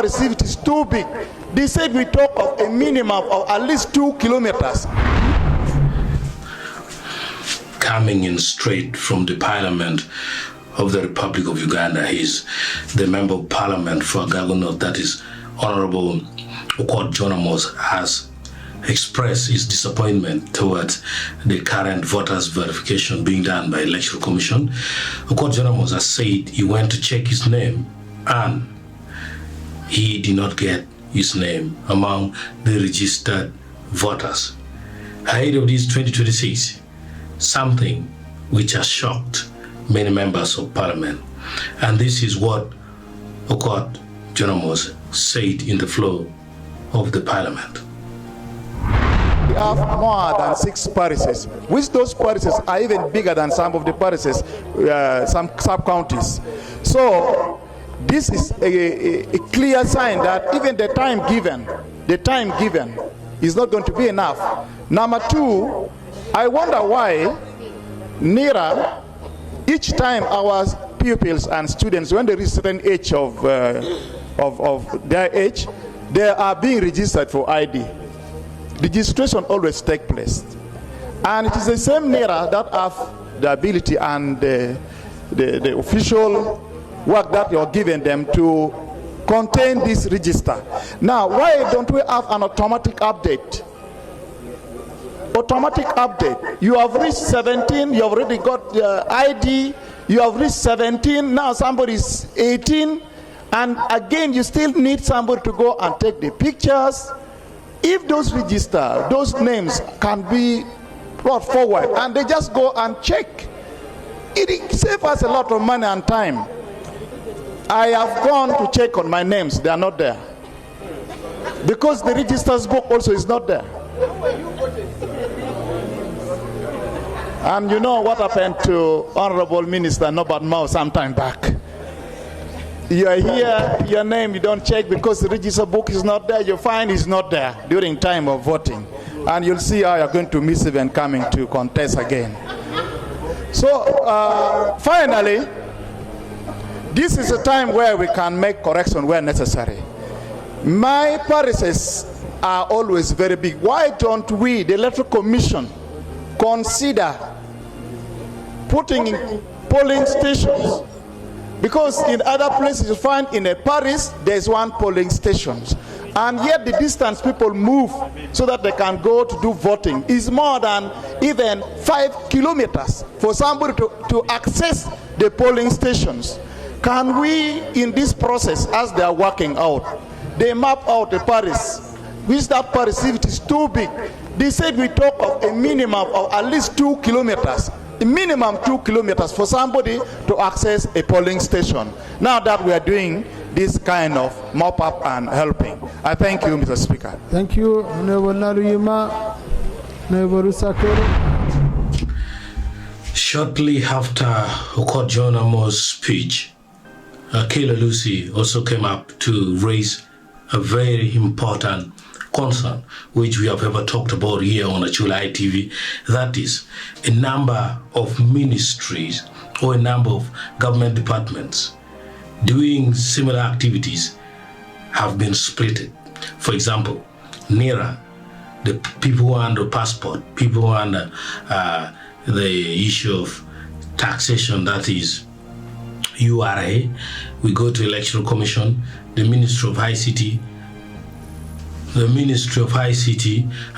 paris, if it is too big, they said we talk of a minimum of at least 2 kilometers. Coming in straight from the Parliament of the Republic of Uganda, he's the Member of Parliament for Gagono, that is Honorable Okot Amos, has expressed his disappointment towards the current voters verification being done by Electoral Commission. Okot Amos has said he went to check his name and he did not get his name among the registered voters. Ahead of this 2026, something which has shocked many members of Parliament. And this is what Okot Amos said in the floor of the Parliament. We have more than 6 parishes, which those parishes are even bigger than some of the parishes, some sub-counties. So this is a clear sign that even the time given is not going to be enough. Number 2, I wonder why NERA, each time our pupils and students, when they reach a certain age of their age, they are being registered for ID. Registration always takes place. And it is the same NERA that have the ability and the official work that you're giving them to contain this register. Now, why don't we have an automatic update? Automatic update. You have reached 17, you have already got ID, you have reached 17, now somebody is 18, and again you still need somebody to go and take the pictures. If those register, those names can be brought forward and they just go and check, it saves us a lot of money and time. I have gone to check on my names, they are not there. Because the register's book also is not there. And you know what happened to Honorable Minister Norbert Mao some time back. You are here, your name you don't check because the register book is not there, your fine is not there during time of voting. And you'll see how you're going to miss even coming to contest again. So finally, this is a time where we can make correction where necessary. My parishes are always very big. Why don't we, the Electoral Commission, consider putting in polling stations? Because in other places you find in a parish there's 1 polling station, and yet the distance people move so that they can go to do voting is more than even 5 kilometers for somebody to access the polling stations. Can we, in this process, as they are working out, they map out the parish, which that parish, if it is too big, they said we talk of a minimum of at least 2 kilometers. A minimum 2 kilometers for somebody to access a polling station. Now that we are doing this kind of mop-up and helping. I thank you, Mr. Speaker. Thank you, Shortly after Okot Amos' speech, Akello Lucy also came up to raise a very important concern, which we have ever talked about here on Acholi TV, that is a number of ministries or a number of government departments doing similar activities have been split. For example, NERA, the people who are under passport, people who are under the issue of taxation, that is URA, we go to Electoral Commission, the Ministry of ICT,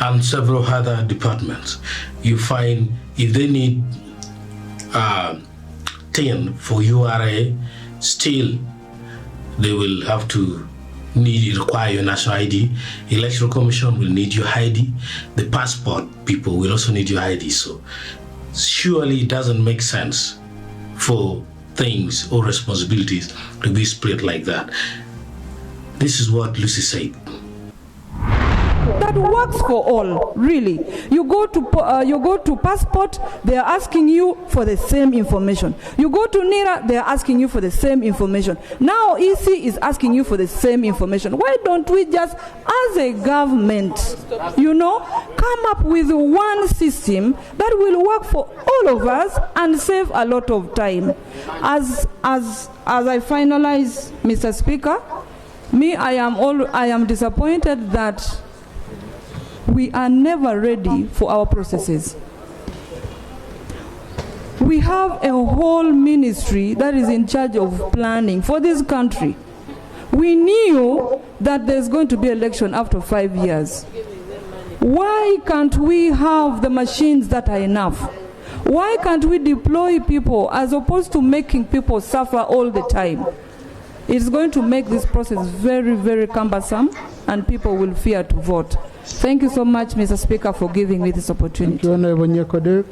and several other departments. You find if they need 10 for URA, still they will have to require your national ID. Electoral Commission will need your ID. The passport people will also need your ID. So surely it doesn't make sense for things or responsibilities to be split like that. This is what Lucy said. That works for all, really. You go to passport, they are asking you for the same information. You go to NERA, they are asking you for the same information. Now EC is asking you for the same information. Why don't we just, as a government, come up with one system that will work for all of us and save a lot of time? As I finalize, Mr. Speaker, Me, I am disappointed that we are never ready for our processes. We have a whole ministry that is in charge of planning for this country. We knew that there's going to be election after 5 years. Why can't we have the machines that are enough? Why can't we deploy people as opposed to making people suffer all the time? It's going to make this process very, very cumbersome, and people will fear to vote. Thank you so much, Mr. Speaker, for giving me this opportunity. Thank you, Honorable Nyakode.